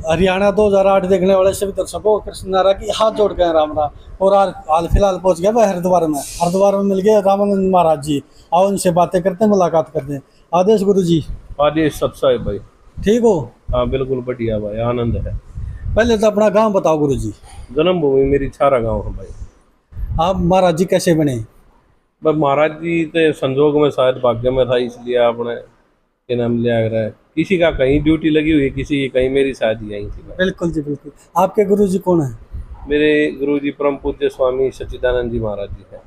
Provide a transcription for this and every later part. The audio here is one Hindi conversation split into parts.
हरियाणा 2008 देखने वाले सभी दर्शकों को कृष्ण नारा की हाथ जोड़ के राम राम। और हाल फिलहाल पहुंच गया मैं हरिद्वार में। हरिद्वार में मिल गए रामानंद महाराज जी। आओ उनसे बातें करते हैं, मुलाकात करते हैं। आदेश गुरु जी। आदेश सत्साई भाई। ठीक हो? हाँ बिल्कुल बढ़िया भाई, आनंद है। पहले तो अपना गांव बताओ गुरु जी। जन्मभूमि मेरी छारा गांव है भाई। आप महाराज जी कैसे बने? बस महाराज जी तो संजोग में शायद भाग्य में था, इसलिए आपने के नाम लिया है। किसी का कहीं ड्यूटी लगी हुई, किसी की कहीं, मेरी शादी यहीं थी भाई। बिल्कुल जी बिल्कुल। आपके गुरु जी कौन है? मेरे गुरु जी परम पूज्य स्वामी सच्चिदानंद जी महाराज जी हैं।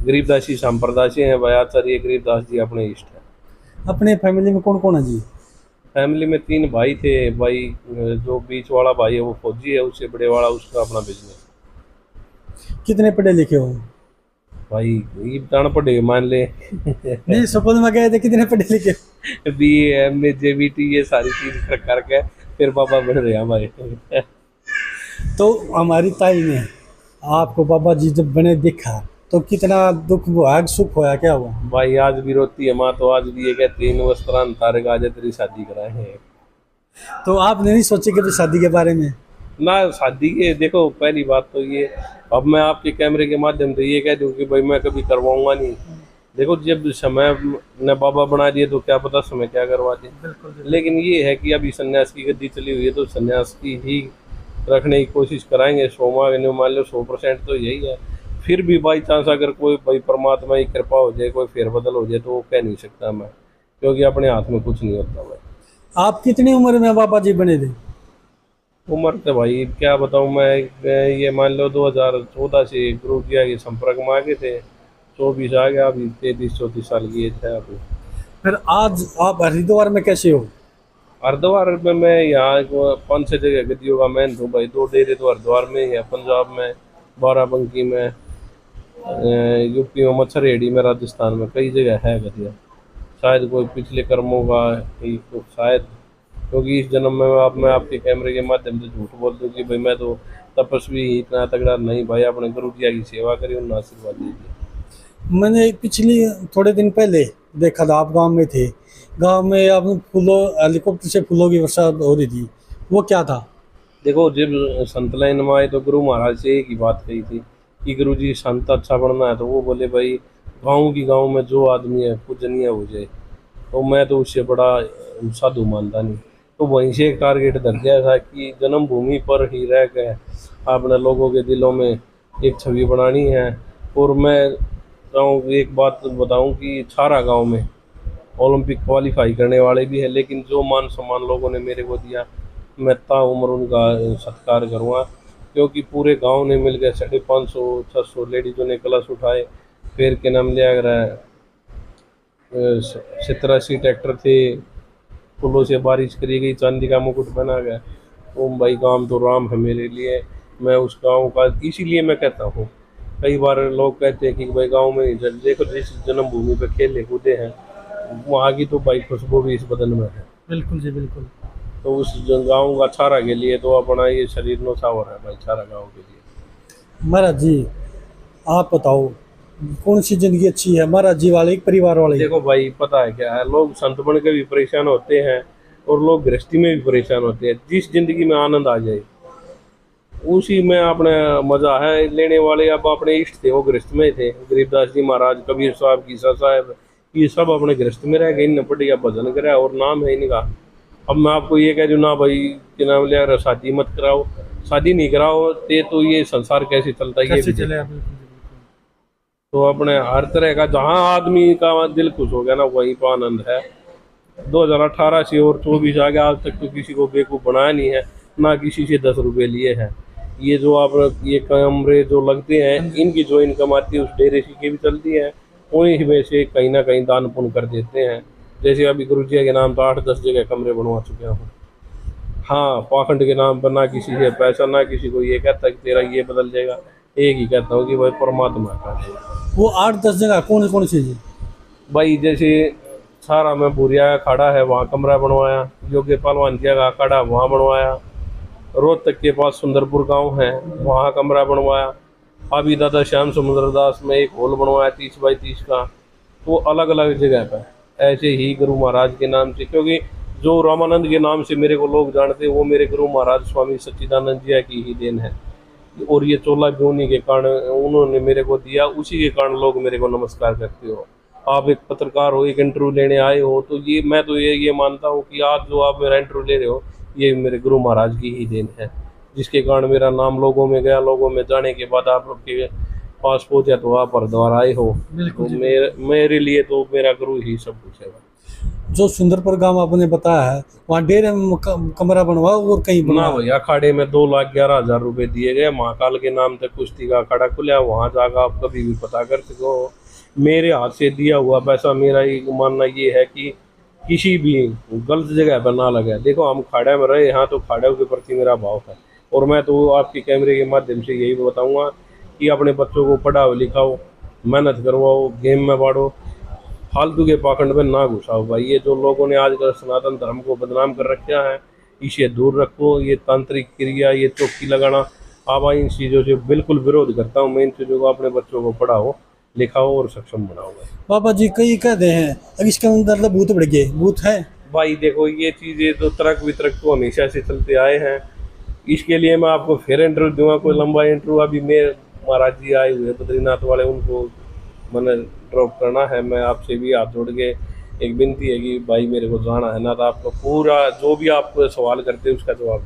गरीबदासी संप्रदाय हैं भाई। आचार्य गरीबदास जी अपने इष्ट है। अपने फैमिली में कौन कौन है जी? फैमिली में 3 भाई थे भाई। जो बीच वाला भाई है वो फौजी है, उससे बड़े वाला उसका अपना बिजनेस। कितने पढ़े लिखे हो? भाई ये बताना पड़ेगा, मान ले। नहीं, स्कूल में गए थे, कितने पढ़े लिखे? BA MA JBT ये सारी चीज करके फिर बाबा बन रहे हैं हमारे। तो हमारी ताई ने आपको बाबा जी जब बने देखा तो कितना दुख हुआ, सुख होया, क्या हुआ? भाई आज भी रोती है माँ, तो आज भी ये कहती है वस्त्रान तारे का आज तेरी शादी कराए हैं। तो आपने नहीं सोचे कि शादी के बारे में? ना शादी के, देखो पहली बात तो ये, अब मैं आपके कैमरे के माध्यम से ये कह दूं कि भाई मैं कभी करवाऊंगा नहीं। देखो जब समय ने बाबा बना दिए तो क्या पता समय क्या करवा दे। लेकिन ये है कि अभी सन्यास की गद्दी चली हुई है तो सन्यास की ही रखने की कोशिश कराएंगे। 100 मान लो 100% तो यही है। फिर भी बाई चांस अगर कोई भाई परमात्मा की कृपा हो जाए, कोई फेरबदल हो जाए, तो वो कह नहीं सकता मैं, क्योंकि अपने हाथ में कुछ नहीं होता भाई। आप कितनी उम्र में बाबा जी बने थे? उम्र तो भाई क्या बताऊं मैं, ये मान लो 2014 से गुरु जी के संपर्क में आ गए थे। 24 आ गया, अभी 33-34 साल की एज है अभी। फिर आज आप हरिद्वार में कैसे हो? हरिद्वार में मैं यहाँ 5-6 जगह गद्दियों का मैं हूँ भाई। 2 डेरे तो हरिद्वार में ही है, पंजाब में, बाराबंकी में, यूपी में, मच्छरहेड़ी में, राजस्थान में, कई जगह है गद्दिया। शायद कोई पिछले कर्मों का ही तो शायद, क्योंकि इस जन्म में मैं आपके कैमरे के माध्यम से झूठ बोल दूँ कि भाई मैं तो तपस्वी ही इतना तगड़ा नहीं भाई। अपने गुरु जी की सेवा करी, उन्हें आशीर्वाद दीजिए। मैंने पिछली थोड़े दिन पहले देखा था, आप गांव में थे। गांव में आप फूलों, हेलीकॉप्टर से फूलों की वर्षा हो रही थी, वो क्या था? देखो जब संत लाइन में आए तो गुरु महाराज से एक ही बात कही थी कि गुरु जी संत अच्छा बनना है, तो वो बोले भाई गांव में जो आदमी है पूजनीय हो जाए। तो मैं तो उससे बड़ा साधु मानता नहीं। तो वहीं से एक टारगेट धर दिया था कि जन्मभूमि पर ही रह गए आपने लोगों के दिलों में एक छवि बनानी है। और मैं एक बात बताऊं कि छारा गांव में ओलंपिक क्वालिफाई करने वाले भी हैं, लेकिन जो मान सम्मान लोगों ने मेरे को दिया, मैं ताउम्र उनका सत्कार करूँगा। क्योंकि पूरे गांव ने मिल गए, 550-600 लेडीजों ने कलश उठाए। फिर के नाम लिया गया 87 ट्रैक्टर थे, फूलों से बारिश करी गई, चांदी का मुकुट बना गया। ओम भाई काम तो राम है मेरे लिए। मैं उस गांव का, इसीलिए मैं कहता हूँ, कई बार लोग कहते हैं कि भाई गांव में नहीं चल, देखो जिस जन्मभूमि पे खेले कूदे हैं वहाँ की तो भाई खुशबू भी इस बदन में है। बिल्कुल जी बिल्कुल। तो उस गांव का छारा के लिए तो अपना ये शरीर नौछावर है भाई, छारा गांव के लिए। महाराज जी आप बताओ, कौन सी जिंदगी अच्छी है, महाराज जी वाले एक परिवार वाले? देखो भाई पता है क्या है, लोग संत बन के भी परेशान होते हैं और लोग गृहस्थी में भी परेशान होते हैं। जिस जिंदगी में आनंद आ जाए उसी में अपने मजा है लेने वाले। अब अपने इष्ट थे वो गृहस्थ में थे, गरीबदास जी महाराज, कबीर साहब, कीसा साहब, ये सब अपने गृहस्थ में रह गए। इन बढ़िया भजन करा और नाम है इनका। अब मैं आपको ये कह दूँ ना भाई कि नाम लिया शादी मत कराओ, शादी नहीं कराओ तो ये संसार कैसे चलता है, ये भी चले? तो अपने हर तरह का जहाँ आदमी का दिल खुश हो गया ना वहीं पर आनंद है। 2018 से और 24 आ गया, आज तक तो किसी को बेवकूफ़ बनाया नहीं है, ना किसी से 10 रुपये लिए हैं। ये जो आप ये कमरे जो लगते हैं, इनकी जो इनकम आती है उस डेरे की भी चलती है, उन्हीं में से कहीं ना कहीं दान पुण्य कर देते हैं। जैसे अभी गुरु जी के नाम तो 8-10 जगह कमरे बनवा चुके हूँ। हाँ, पाखंड के नाम पर ना किसी से पैसा, ना किसी को ये कहता कि तेरा ये बदल जाएगा। एक ही कहता हूँ कि भाई परमात्मा का। वो 8-10 जगह कौन कौन सी जी? भाई जैसे सारा में बुरिया खड़ा है, वहाँ कमरा बनवाया। योग्य पहलवान का खड़ा वहाँ बनवाया। रोहतक के पास सुंदरपुर गांव है, वहाँ कमरा बनवाया। अभी दादा श्याम समुद्रदास में एक हॉल बनवाया 30 बाई 30 का। तो अलग अलग जगह पर ऐसे ही गुरु महाराज के नाम से, क्योंकि जो रामानंद के नाम से मेरे को लोग जानते हैं वो मेरे गुरु महाराज स्वामी सच्चिदानंद जी की ही देन है। और ये चोला भी उन्हीं के कारण उन्होंने मेरे को दिया, उसी के कारण लोग मेरे को नमस्कार करते हो। आप एक पत्रकार हो, एक इंटरव्यू लेने आए हो, तो ये मैं तो ये मानता हूँ कि आज जो आप मेरा इंटरव्यू ले रहे हो ये मेरे गुरु महाराज की ही देन है, जिसके कारण मेरा नाम लोगों में गया। लोगों में जाने के बाद आप लोग के पास पहुंचा तो आप हरिद्वार आए हो। बिल्कुल तो मेरे लिए तो मेरा गुरु ही सब कुछ है। जो सुंदरपुर गांव आपने बताया है, वहाँ डेरे में कमरा बनवा और कहीं ना बना? भैया, अखाड़े में 2,11,000 रुपए दिए गए। महाकाल के नाम से कुश्ती का अखाड़ा खुला, वहाँ जाकर आप कभी भी पता कर सको। मेरे हाथ से दिया हुआ पैसा, मेरा एक मानना ये है कि किसी भी गलत जगह पर ना लगे। देखो हम खाड़े में रहे यहाँ, तो खाड़ों के प्रति मेरा भाव है। और मैं तो आपके कैमरे के माध्यम से यही बताऊँगा कि अपने बच्चों को पढ़ाओ लिखाओ, मेहनत करवाओ, गेम में बाढ़ो, फालतू के पाखंड में ना घुसाओ भाई। ये जो लोगों ने आजकल सनातन धर्म को बदनाम कर रखा है, इसे दूर रखो। ये तांत्रिक क्रिया, ये चौकी लगाना, आप इन चीज़ों से बिल्कुल विरोध करता हूँ। मैं इन चीज़ों को अपने बच्चों को पढ़ाओ लिखाओ और सक्षम बनाओ। बाबा जी कई कहते हैं अब इसके अंदर तो भूत बढ़ गए, भूत है? भाई देखो, ये चीज़ें तो तर्क वितर्क तो हमेशा से चलते आए हैं। इसके लिए मैं आपको फिर इंटरव्यू दूंगा, कोई लंबा इंटरव्यू। अभी मेरे महाराज जी आए हुए बद्रीनाथ वाले, उनको मैंने ड्रॉप करना है। मैं आपसे भी हाथ जोड़ के एक विनती है कि भाई मेरे को जाना है ना, तो आपको पूरा जो भी आप सवाल करते हैं उसका जवाब